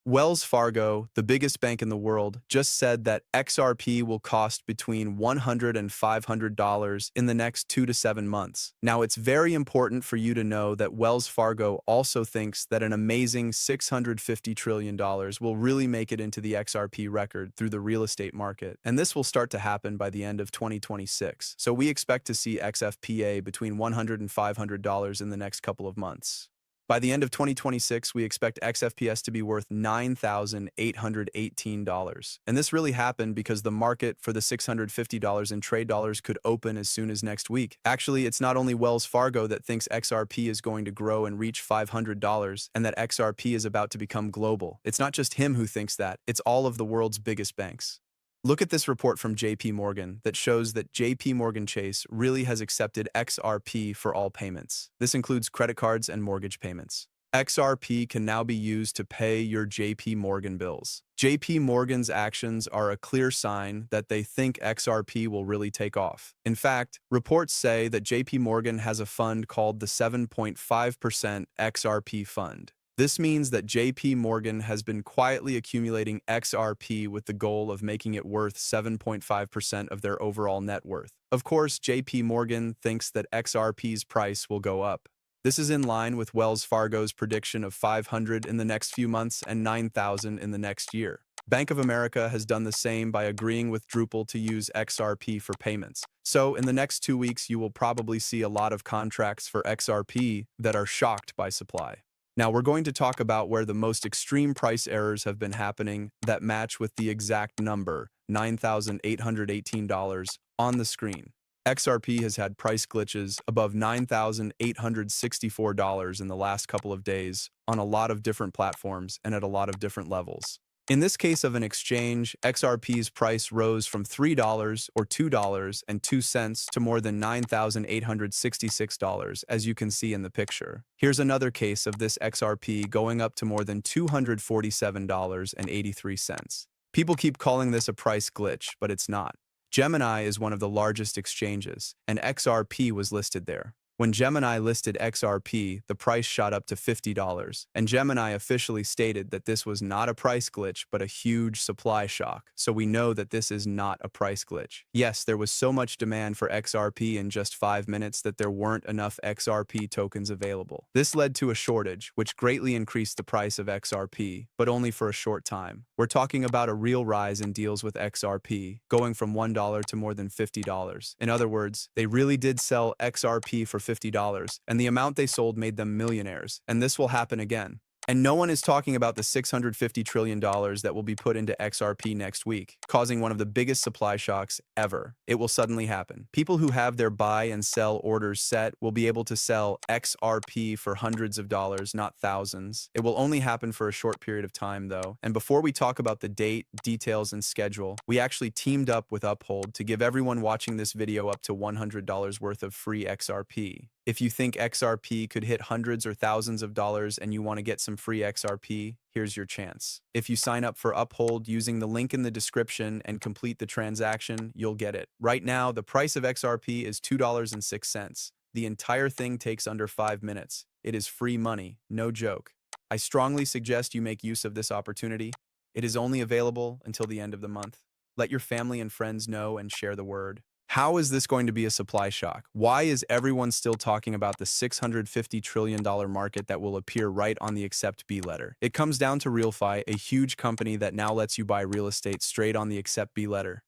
Wells Fargo, the biggest bank in the world, just said that XRP will cost between $100 and $500 in the next 2 to 7 months. Now, it's very important for you to know that Wells Fargo also thinks that an amazing $650 trillion will really make it into the XRP record through the real estate market, and this will start to happen by the end of 2026. So we expect to see XFPA between $100 and $500 in the next couple of months. By the end of 2026, we expect XFPS to be worth $9,818. And this really happened because the market for the $650 in trade dollars could open as soon as next week. Actually, it's not only Wells Fargo that thinks XRP is going to grow and reach $500 and that XRP is about to become global. It's not just him who thinks that, it's all of the world's biggest banks. Look at this report from JP Morgan that shows that JP Morgan Chase really has accepted XRP for all payments. This includes credit cards and mortgage payments. XRP can now be used to pay your JP Morgan bills. JP Morgan's actions are a clear sign that they think XRP will really take off. In fact, reports say that JP Morgan has a fund called the 7.5% XRP fund. This means that JP Morgan has been quietly accumulating XRP with the goal of making it worth 7.5% of their overall net worth. Of course, JP Morgan thinks that XRP's price will go up. This is in line with Wells Fargo's prediction of 500 in the next few months and 9,000 in the next year. Bank of America has done the same by agreeing with Drupal to use XRP for payments. So in the next 2 weeks, you will probably see a lot of contracts for XRP that are shocked by supply. Now, we're going to talk about where the most extreme price errors have been happening that match with the exact number, $9,818, on the screen. XRP has had price glitches above $9,864 in the last couple of days on a lot of different platforms and at a lot of different levels. In this case of an exchange, XRP's price rose from $3 or $2.02 to more than $9,866, as you can see in the picture. Here's another case of this XRP going up to more than $247.83. People keep calling this a price glitch, but it's not. Gemini is one of the largest exchanges, and XRP was listed there. When Gemini listed XRP, the price shot up to $50, and Gemini officially stated that this was not a price glitch but a huge supply shock, so we know that this is not a price glitch. Yes, there was so much demand for XRP in just 5 minutes that there weren't enough XRP tokens available. This led to a shortage, which greatly increased the price of XRP, but only for a short time. We're talking about a real rise in deals with XRP, going from $1 to more than $50. In other words, they really did sell XRP for $50, and the amount they sold made them millionaires, and this will happen again. And no one is talking about the $650 trillion that will be put into XRP next week, causing one of the biggest supply shocks ever. It will suddenly happen. People who have their buy and sell orders set will be able to sell XRP for hundreds of dollars, not thousands. It will only happen for a short period of time, though. And before we talk about the date, details, and schedule, we actually teamed up with Uphold to give everyone watching this video up to $100 worth of free XRP. If you think XRP could hit hundreds or thousands of dollars and you want to get some free XRP, here's your chance. If you sign up for Uphold using the link in the description and complete the transaction, you'll get it. Right now, the price of XRP is $2.06. The entire thing takes under 5 minutes. It is free money, no joke. I strongly suggest you make use of this opportunity. It is only available until the end of the month. Let your family and friends know and share the word. How is this going to be a supply shock? Why is everyone still talking about the $650 trillion market that will appear right on the Accept B letter? It comes down to RealFi, a huge company that now lets you buy real estate straight on the Accept B letter.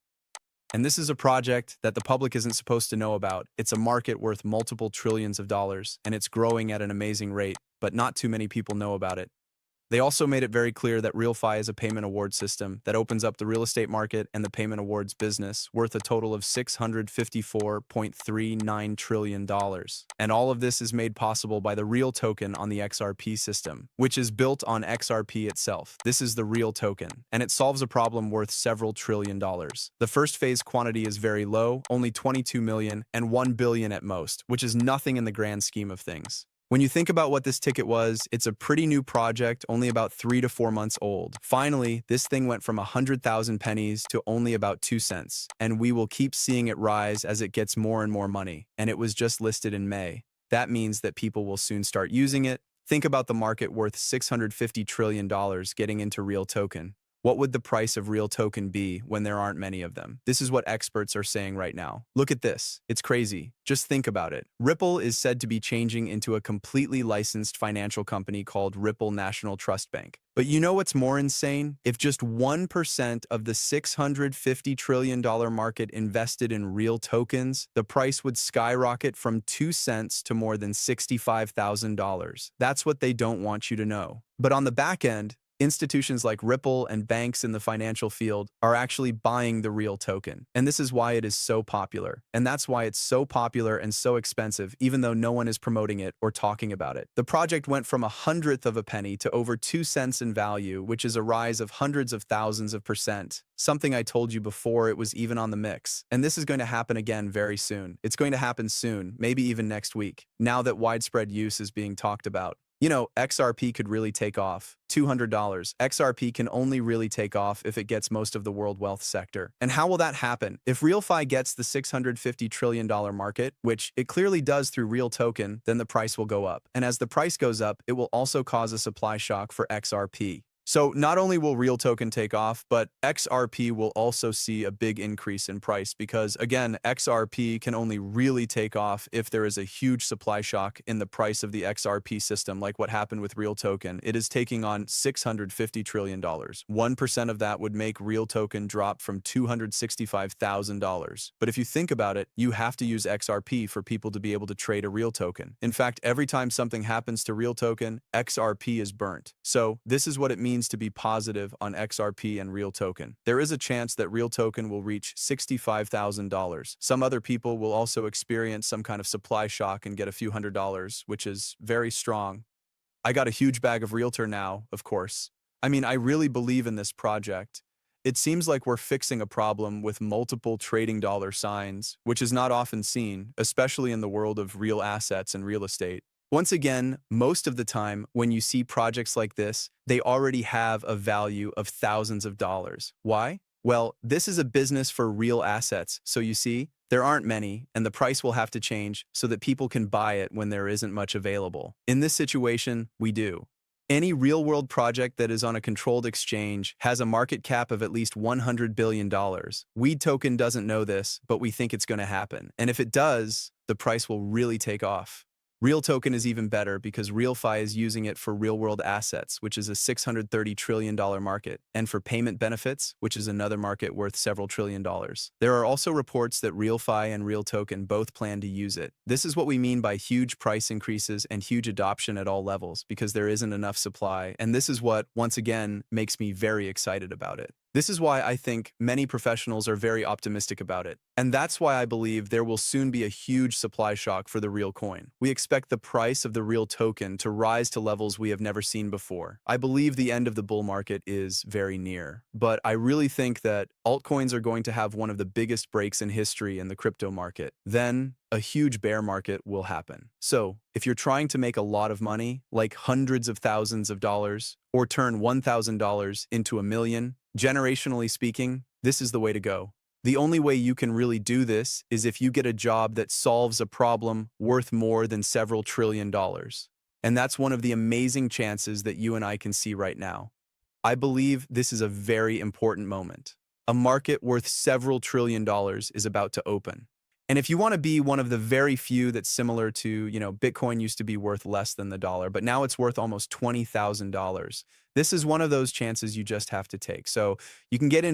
And this is a project that the public isn't supposed to know about. It's a market worth multiple trillions of dollars, and it's growing at an amazing rate, but not too many people know about it. They also made it very clear that RealFi is a payment award system that opens up the real estate market and the payment awards business worth a total of $654.39 trillion. And all of this is made possible by the Real token on the XRP system, which is built on XRP itself. This is the Real token, and it solves a problem worth several trillion dollars. The first phase quantity is very low, only 22 million and 1 billion at most, which is nothing in the grand scheme of things. When you think about what this ticket was, it's a pretty new project, only about 3 to 4 months old. Finally, this thing went from 100,000 pennies to only about 2 cents, and we will keep seeing it rise as it gets more and more money, and it was just listed in May. That means that people will soon start using it. Think about the market worth $650 trillion getting into real token. What would the price of real token be when there aren't many of them? This is what experts are saying right now. Look at this. It's crazy. Just think about it. Ripple is said to be changing into a completely licensed financial company called Ripple National Trust Bank. But you know what's more insane? If just 1% of the $650 trillion market invested in real tokens, the price would skyrocket from 2 cents to more than $65,000. That's what they don't want you to know. But on the back end, institutions like Ripple and banks in the financial field are actually buying the real token. And this is why it is so popular. And that's why it's so popular and so expensive, even though no one is promoting it or talking about it. The project went from 1/100th of a penny to over 2 cents in value, which is a rise of hundreds of thousands of percent. Something I told you before it was even on the mix. And this is going to happen again very soon. It's going to happen soon, maybe even next week, now that widespread use is being talked about. You know, XRP could really take off. $200. XRP can only really take off if it gets most of the world wealth sector. And how will that happen? If RealFi gets the $650 trillion market, which it clearly does through real token, then the price will go up. And as the price goes up, it will also cause a supply shock for XRP. So not only will real token take off, but XRP will also see a big increase in price because, again, XRP can only really take off if there is a huge supply shock in the price of the XRP system, like what happened with real token. It is taking on $650 trillion. 1% of that would make real token drop from $265,000. But if you think about it, you have to use XRP for people to be able to trade a real token. In fact, every time something happens to real token, XRP is burnt. So this is what it means to be positive on XRP and real token. There is a chance that real token will reach $65,000. Some other people will also experience some kind of supply shock and get a few $100s, which is very strong. I got a huge bag of realtor now, of course. I mean, I really believe in this project. It seems like we're fixing a problem with multiple trading dollar signs, which is not often seen, especially in the world of real assets and real estate. Once again, most of the time, when you see projects like this, they already have a value of thousands of dollars. Why? Well, this is a business for real assets, so you see, there aren't many, and the price will have to change so that people can buy it when there isn't much available. In this situation, we do. Any real-world project that is on a controlled exchange has a market cap of at least $100 billion. Weed Token doesn't know this, but we think it's going to happen. And if it does, the price will really take off. Real token is even better because RealFi is using it for real-world assets, which is a $630 trillion market, and for payment benefits, which is another market worth several $1 trillion. There are also reports that RealFi and Real Token both plan to use it. This is what we mean by huge price increases and huge adoption at all levels, because there isn't enough supply, and this is what, once again, makes me very excited about it. This is why I think many professionals are very optimistic about it. And that's why I believe there will soon be a huge supply shock for the real coin. We expect the price of the real token to rise to levels we have never seen before. I believe the end of the bull market is very near. But I really think that altcoins are going to have one of the biggest breaks in history in the crypto market. Then a huge bear market will happen. So, if you're trying to make a lot of money, like hundreds of thousands of dollars, or turn $1,000 into $1 million, generationally speaking, this is the way to go. The only way you can really do this is if you get a job that solves a problem worth more than several $1 trillion. And that's one of the amazing chances that you and I can see right now. I believe this is a very important moment. A market worth several $1 trillion is about to open. And if you want to be one of the very few that's similar to, Bitcoin used to be worth less than the dollar, but now it's worth almost $20,000. This is one of those chances you just have to take. So you can get in